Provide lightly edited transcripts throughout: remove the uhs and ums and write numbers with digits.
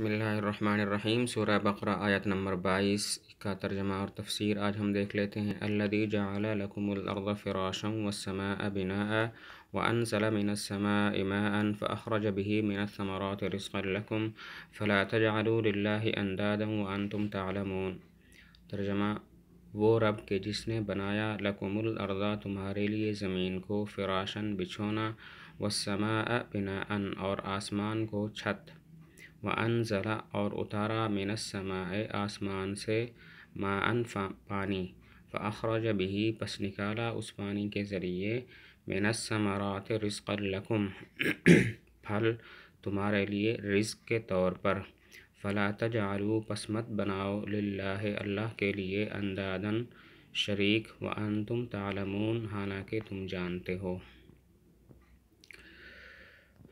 بسم اللہ الرحمن الرحیم۔ سورہ بقرہ آیت نمبر 22 کا ترجمہ اور تفسیر آج ہم دیکھ لیتے ہیں۔ الذی جعل لکم الارض فراشا والسماء بناء وانزل من السماء ماء فاخرج به من الثمرات رزقا لکم فلا تجعلوا للہ اندادا وانتم تعلمون۔ ترجمہ: وہ رب کہ جس نے بنایا لکم الارض تمہارے لیے زمین کو، فراشاً بچھونا، والسماء بناء اور آسمان کو چھت، وَأَنزَلَ اور اتارا من السماء آسمان سے، ماءً پانی، فَأَخْرَجَ بِهِ پس نکالا اس پانی کے ذریعے، من الثمرات رزقا لکم پھل تمہارے لیے رزق کے طور پر، فلا تجعلوا پس مت بناؤ، للہ اللہ کے لیے، انداداً شریک، وانتم تعلمون حالانکہ تم جانتے ہو۔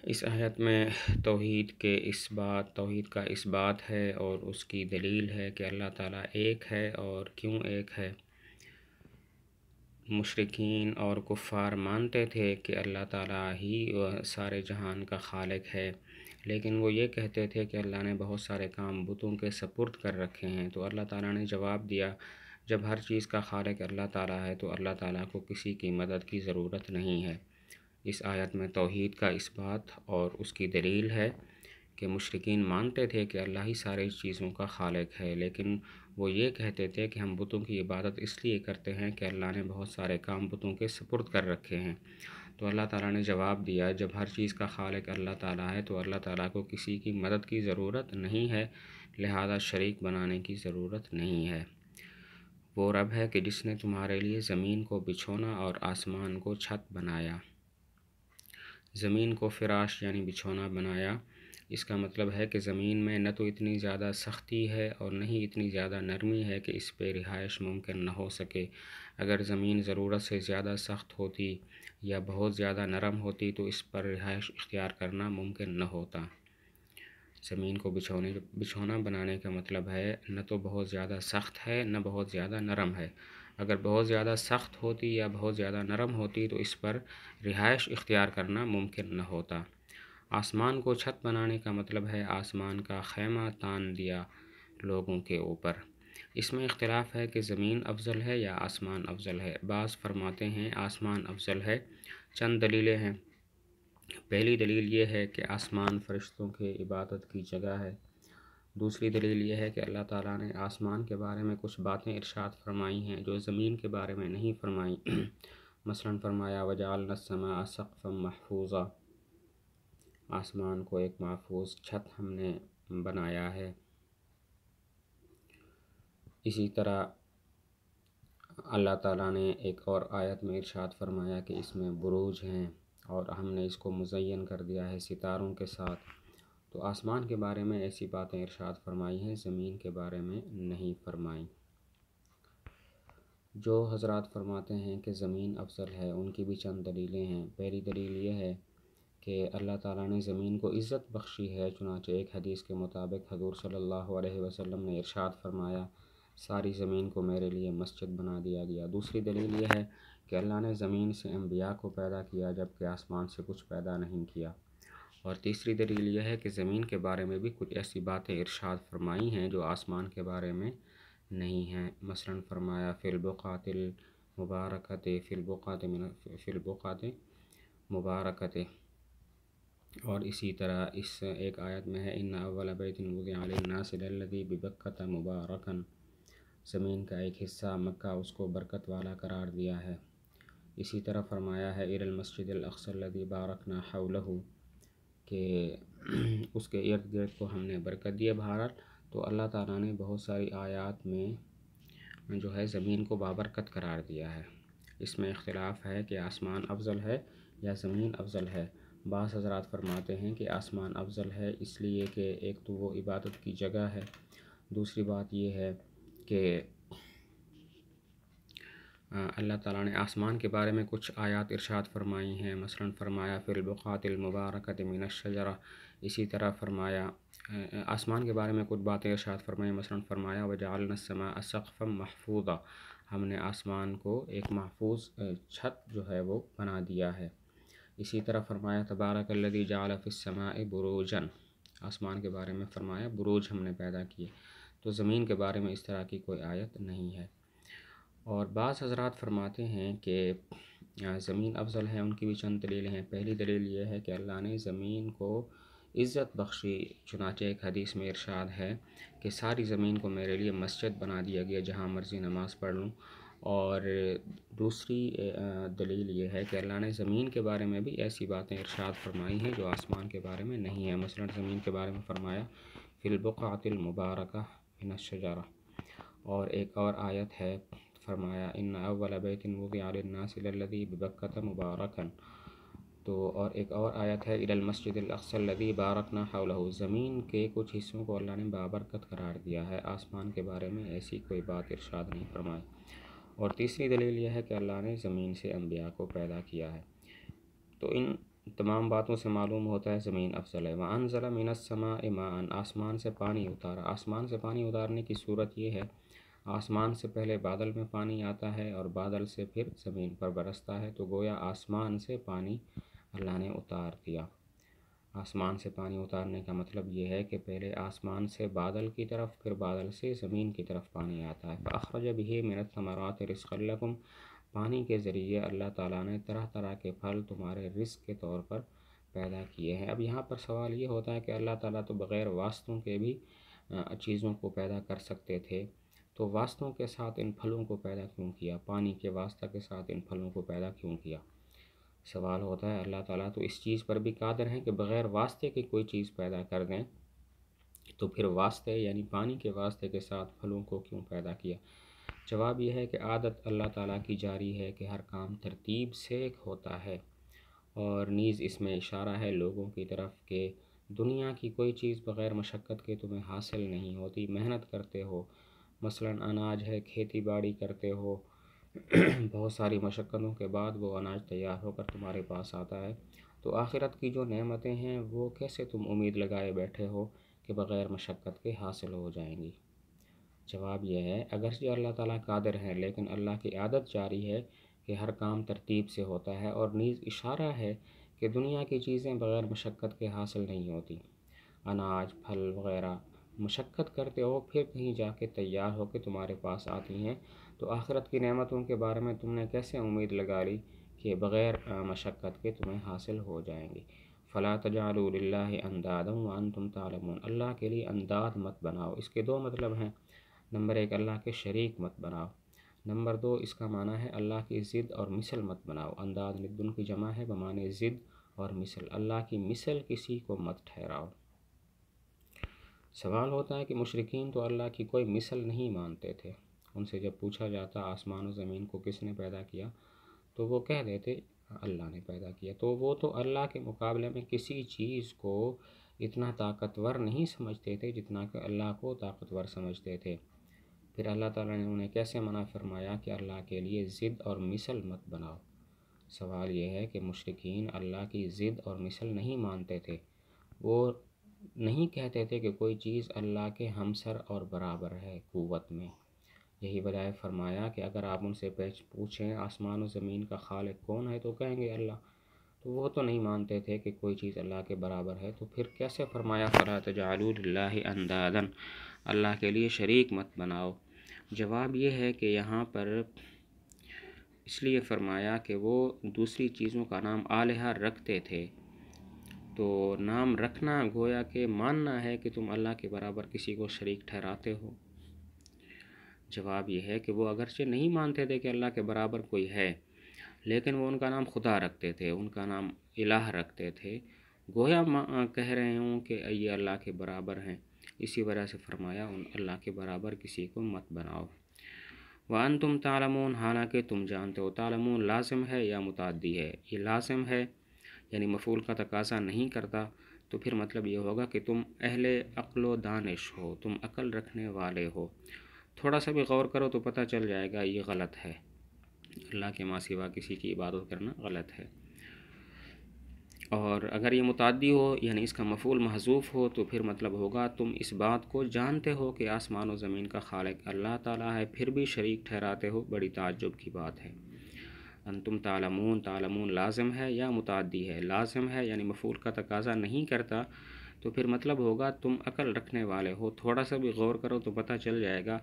اس آیت میں توحید کا اس بات ہے اور اس کی دلیل ہے کہ اللہ تعالیٰ ایک ہے۔ اور کیوں ایک ہے؟ مشرکین اور کفار مانتے تھے کہ اللہ تعالیٰ ہی سارے جہان کا خالق ہے، لیکن وہ یہ کہتے تھے کہ اللہ نے بہت سارے کام بتوں کے سپرد کر رکھے ہیں۔ تو اللہ تعالیٰ نے جواب دیا، جب ہر چیز کا خالق اللہ تعالیٰ ہے تو اللہ تعالیٰ کو کسی کی مدد کی ضرورت نہیں ہے۔ اس آیت میں توحید کا اس بات اور اس کی دلیل ہے کہ مشرکین مانتے تھے کہ اللہ ہی ساری چیزوں کا خالق ہے، لیکن وہ یہ کہتے تھے کہ ہم بتوں کی عبادت اس لیے کرتے ہیں کہ اللہ نے بہت سارے کام بتوں کے سپرد کر رکھے ہیں۔ تو اللہ تعالیٰ نے جواب دیا، جب ہر چیز کا خالق اللہ تعالیٰ ہے تو اللہ تعالیٰ کو کسی کی مدد کی ضرورت نہیں ہے، لہذا شریک بنانے کی ضرورت نہیں ہے۔ وہ رب ہے کہ جس نے تمہارے لیے زمین کو بچھونا اور آسمان کو چھت بنایا۔ زمین کو فراش یعنی بچھونا بنایا، اس کا مطلب ہے کہ زمین میں نہ تو اتنی زیادہ سختی ہے اور نہ ہی اتنی زیادہ نرمی ہے کہ اس پہ رہائش ممکن نہ ہو سکے۔ اگر زمین ضرورت سے زیادہ سخت ہوتی یا بہت زیادہ نرم ہوتی تو اس پر رہائش اختیار کرنا ممکن نہ ہوتا۔ زمین کو بچھونا بنانے کا مطلب ہے نہ تو بہت زیادہ سخت ہے نہ بہت زیادہ نرم ہے۔ اگر بہت زیادہ سخت ہوتی یا بہت زیادہ نرم ہوتی تو اس پر رہائش اختیار کرنا ممکن نہ ہوتا۔ آسمان کو چھت بنانے کا مطلب ہے آسمان کا خیمہ تان دیا لوگوں کے اوپر۔ اس میں اختلاف ہے کہ زمین افضل ہے یا آسمان افضل ہے۔ بعض فرماتے ہیں آسمان افضل ہے۔ چند دلیلیں ہیں۔ پہلی دلیل یہ ہے کہ آسمان فرشتوں کے عبادت کی جگہ ہے۔ دوسری دلیل یہ ہے کہ اللہ تعالیٰ نے آسمان کے بارے میں کچھ باتیں ارشاد فرمائی ہیں جو زمین کے بارے میں نہیں فرمائیں۔ مثلاً فرمایا وَجَعَلْنَا السَّمَاءَ سَقْفًا مَحْفُوظًا، آسمان کو ایک محفوظ چھت ہم نے بنایا ہے۔ اسی طرح اللہ تعالیٰ نے ایک اور آیت میں ارشاد فرمایا کہ اس میں بروج ہیں اور ہم نے اس کو مزین کر دیا ہے ستاروں کے ساتھ۔ تو آسمان کے بارے میں ایسی باتیں ارشاد فرمائی ہیں، زمین کے بارے میں نہیں فرمائیں۔ جو حضرات فرماتے ہیں کہ زمین افضل ہے، ان کی بھی چند دلیلیں ہیں۔ پہلی دلیل یہ ہے کہ اللہ تعالیٰ نے زمین کو عزت بخشی ہے، چنانچہ ایک حدیث کے مطابق حضور صلی اللہ علیہ وسلم نے ارشاد فرمایا ساری زمین کو میرے لیے مسجد بنا دیا گیا۔ دوسری دلیل یہ ہے کہ اللہ نے زمین سے انبیاء کو پیدا کیا جبکہ آسمان سے کچھ پیدا نہیں کیا۔ اور تیسری دلیل یہ ہے کہ زمین کے بارے میں بھی کچھ ایسی باتیں ارشاد فرمائی ہیں جو آسمان کے بارے میں نہیں ہیں۔ مثلاً فرمایا فی البقعۃ المبارکۃ، فی البقعۃ مبارکۃ، اور اسی طرح اس ایک آیت میں ہے ان اول بیت وضع للناس للذی ببکۃ مبارکا، زمین کا ایک حصہ مکہ اس کو برکت والا قرار دیا ہے۔ اسی طرح فرمایا ہے الی المسجد الاقصی الذی بارکنا حولہ، کہ اس کے ارد گرد کو ہم نے برکت دی۔ بہرحال تو اللہ تعالیٰ نے بہت ساری آیات میں جو ہے زمین کو بابرکت قرار دیا ہے۔ اس میں اختلاف ہے کہ آسمان افضل ہے یا زمین افضل ہے۔ بعض حضرات فرماتے ہیں کہ آسمان افضل ہے اس لیے کہ ایک تو وہ عبادت کی جگہ ہے، دوسری بات یہ ہے کہ اللہ تعالیٰ نے آسمان کے بارے میں کچھ آیات ارشاد فرمائی ہیں۔ مثلاً فرمایا فی البقعۃ المبارکۃ من الشجرہ، اسی طرح فرمایا آسمان کے بارے میں کچھ باتیں ارشاد فرمائی۔ مثلاً فرمایا وجعلنا السماء سقفا محفوظا، ہم نے آسمان کو ایک محفوظ چھت جو ہے وہ بنا دیا ہے۔ اسی طرح فرمایا تبارک الذی جعل فی السماء بروجا، آسمان کے بارے میں فرمایا بروج ہم نے پیدا کیے، تو زمین کے بارے میں اس طرح کی کوئی آیت نہیں ہے۔ اور بعض حضرات فرماتے ہیں کہ زمین افضل ہے، ان کی بھی چند دلیلیں ہیں۔ پہلی دلیل یہ ہے کہ اللہ نے زمین کو عزت بخشی، چنانچہ ایک حدیث میں ارشاد ہے کہ ساری زمین کو میرے لیے مسجد بنا دیا گیا جہاں مرضی نماز پڑھ لوں۔ اور دوسری دلیل یہ ہے کہ اللہ نے زمین کے بارے میں بھی ایسی باتیں ارشاد فرمائی ہیں جو آسمان کے بارے میں نہیں ہیں۔ مثلا زمین کے بارے میں فرمایا فی البقعۃ المبارکہ من الشجرہ، اور ایک اور آیت ہے فرمایا ان اول بیت وضع للناس للذی ببکۃ مبارکا، تو اور ایک اور آیت ہے الی المسجد الاقصی الذی بارکنا حولہ، زمین کے کچھ حصوں کو اللہ نے بابرکت قرار دیا ہے، آسمان کے بارے میں ایسی کوئی بات ارشاد نہیں فرمائی۔ اور تیسری دلیل یہ ہے کہ اللہ نے زمین سے انبیاء کو پیدا کیا ہے۔ تو ان تمام باتوں سے معلوم ہوتا ہے زمین افضل ہے۔ وَأَنزَلَ مِنَ السَّمَاءِ مَاءً، آسمان سے پانی اتارا۔ آسمان سے پانی اتارنے کی صورت یہ ہے، آسمان سے پہلے بادل میں پانی آتا ہے اور بادل سے پھر زمین پر برستا ہے، تو گویا آسمان سے پانی اللہ نے اتار دیا۔ آسمان سے پانی اتارنے کا مطلب یہ ہے کہ پہلے آسمان سے بادل کی طرف، پھر بادل سے زمین کی طرف پانی آتا ہے۔ فَأَخْرَجَ بِهِ مِنَ الثَّمَرَاتِ رِزْقًا لَكُمْ، پانی کے ذریعے اللہ تعالیٰ نے طرح طرح کے پھل تمہارے رزق کے طور پر پیدا کیے ہیں۔ اب یہاں پر سوال یہ ہوتا ہے کہ اللہ تعالیٰ تو بغیر واسطوں کے بھی چیزوں کو پیدا کر سکتے تھے، تو واسطوں کے ساتھ ان پھلوں کو پیدا کیوں کیا؟ پانی کے واسطہ کے ساتھ ان پھلوں کو پیدا کیوں کیا؟ سوال ہوتا ہے اللہ تعالیٰ تو اس چیز پر بھی قادر ہیں کہ بغیر واسطے کی کوئی چیز پیدا کر دیں، تو پھر واسطے یعنی پانی کے واسطے کے ساتھ پھلوں کو کیوں پیدا کیا؟ جواب یہ ہے کہ عادت اللہ تعالیٰ کی جاری ہے کہ ہر کام ترتیب سے ہوتا ہے، اور نیز اس میں اشارہ ہے لوگوں کی طرف کہ دنیا کی کوئی چیز بغیر مشقت کے تمہیں حاصل نہیں ہوتی۔ محنت کرتے ہو، مثلا اناج ہے، کھیتی باڑی کرتے ہو، بہت ساری مشقتوں کے بعد وہ اناج تیار ہو کر تمہارے پاس آتا ہے، تو آخرت کی جو نعمتیں ہیں وہ کیسے تم امید لگائے بیٹھے ہو کہ بغیر مشقت کے حاصل ہو جائیں گی؟ جواب یہ ہے اگرچہ اللہ تعالیٰ قادر ہے، لیکن اللہ کی عادت جاری ہے کہ ہر کام ترتیب سے ہوتا ہے، اور نیز اشارہ ہے کہ دنیا کی چیزیں بغیر مشقت کے حاصل نہیں ہوتی۔ اناج، پھل وغیرہ مشقت کرتے ہو، پھر کہیں جا کے تیار ہو کے تمہارے پاس آتی ہیں، تو آخرت کی نعمتوں کے بارے میں تم نے کیسے امید لگا لی کہ بغیر مشقت کے تمہیں حاصل ہو جائیں گی؟ فلا تجعلوا للہ اندادا وانتم تعلمون، اللہ کے لیے انداد مت بناؤ۔ اس کے دو مطلب ہیں، نمبر ایک اللہ کے شریک مت بناؤ، نمبر دو اس کا معنی ہے اللہ کی ضد اور مثل مت بناؤ۔ انداد ندن کی جمع ہے بمعنی ضد اور مثل، اللہ کی مثل کسی کو مت ٹھہراؤ۔ سوال ہوتا ہے کہ مشرکین تو اللہ کی کوئی مثل نہیں مانتے تھے، ان سے جب پوچھا جاتا آسمان و زمین کو کس نے پیدا کیا تو وہ کہہ دیتے اللہ نے پیدا کیا، تو وہ تو اللہ کے مقابلے میں کسی چیز کو اتنا طاقتور نہیں سمجھتے تھے جتنا کہ اللہ کو طاقتور سمجھتے تھے۔ پھر اللہ تعالیٰ نے انہیں کیسے منع فرمایا کہ اللہ کے لیے ضد اور مثل مت بناؤ؟ سوال یہ ہے کہ مشرکین اللہ کی ضد اور مثل نہیں مانتے تھے، وہ نہیں کہتے تھے کہ کوئی چیز اللہ کے ہمسر اور برابر ہے قوت میں۔ یہی وجہ ہے فرمایا کہ اگر آپ ان سے پوچھیں آسمان و زمین کا خالق کون ہے تو کہیں گے اللہ، تو وہ تو نہیں مانتے تھے کہ کوئی چیز اللہ کے برابر ہے، تو پھر کیسے فرمایا فلا تجعلوا للہ اندادا، اللہ کے لیے شریک مت بناؤ؟ جواب یہ ہے کہ یہاں پر اس لیے فرمایا کہ وہ دوسری چیزوں کا نام الہہ رکھتے تھے، تو نام رکھنا گویا کہ ماننا ہے کہ تم اللہ کے برابر کسی کو شریک ٹھہراتے ہو۔ جواب یہ ہے کہ وہ اگرچہ نہیں مانتے تھے کہ اللہ کے برابر کوئی ہے، لیکن وہ ان کا نام خدا رکھتے تھے، ان کا نام الہ رکھتے تھے، گویا کہہ رہے ہوں کہ یہ اللہ کے برابر ہیں، اسی وجہ سے فرمایا ان اللہ کے برابر کسی کو مت بناؤ۔ وَأَنْتُمْ تَعْلَمُونَ، حالانکہ تم جانتے ہو۔ تعلمون لازم ہے یا متعدی ہے؟ یہ لازم ہے یعنی مفعول کا تقاضا نہیں کرتا، تو پھر مطلب یہ ہوگا کہ تم اہل عقل و دانش ہو، تم عقل رکھنے والے ہو، تھوڑا سا بھی غور کرو تو پتہ چل جائے گا یہ غلط ہے، اللہ کے ماں سوا کسی کی عبادت کرنا غلط ہے۔ اور اگر یہ متعدی ہو یعنی اس کا مفعول محذوف ہو تو پھر مطلب ہوگا تم اس بات کو جانتے ہو کہ آسمان و زمین کا خالق اللہ تعالیٰ ہے، پھر بھی شریک ٹھہراتے ہو، بڑی تعجب کی بات ہے۔ انتم تعلمون، تعلمون لازم ہے یا متعدی ہے؟ لازم ہے یعنی مفعول کا تقاضا نہیں کرتا تو پھر مطلب ہوگا تم عقل رکھنے والے ہو، تھوڑا سا بھی غور کرو تو پتہ چل جائے گا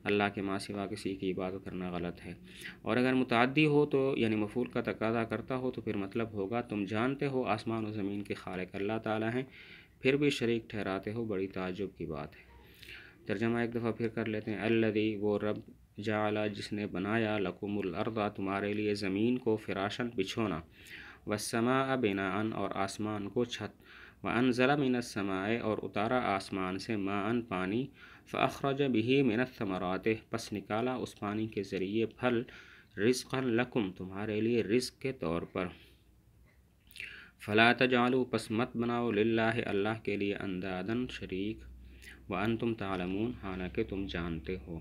اللہ کے ماں سوا کسی کی عبادت کرنا غلط ہے۔ اور اگر متعدی ہو تو یعنی مفعول کا تقاضا کرتا ہو تو پھر مطلب ہوگا تم جانتے ہو آسمان و زمین کے خالق اللہ تعالیٰ ہیں، پھر بھی شریک ٹھہراتے ہو، بڑی تعجب کی بات ہے۔ ترجمہ ایک دفعہ پھر کر لیتے ہیں۔ الذی، وہ رب، جعل، جس نے بنایا، لکم الارض، تمہارے لیے زمین کو، فراشن، بچھونا، والسماء، بناء، اور آسمان کو چھت، وانزل من السماء، اور اتارا آسمان سے، ماء، پانی، فاخرج به من الثمرات، پس نکالا اس پانی کے ذریعے پھل، رزقا لکم، تمہارے لیے رزق کے طور پر، فلا تجعلوا، پس مت بناؤ، للہ، اللہ کے لیے، اندادن، شریک، وانتم تعلمون، حالانکہ تم جانتے ہو۔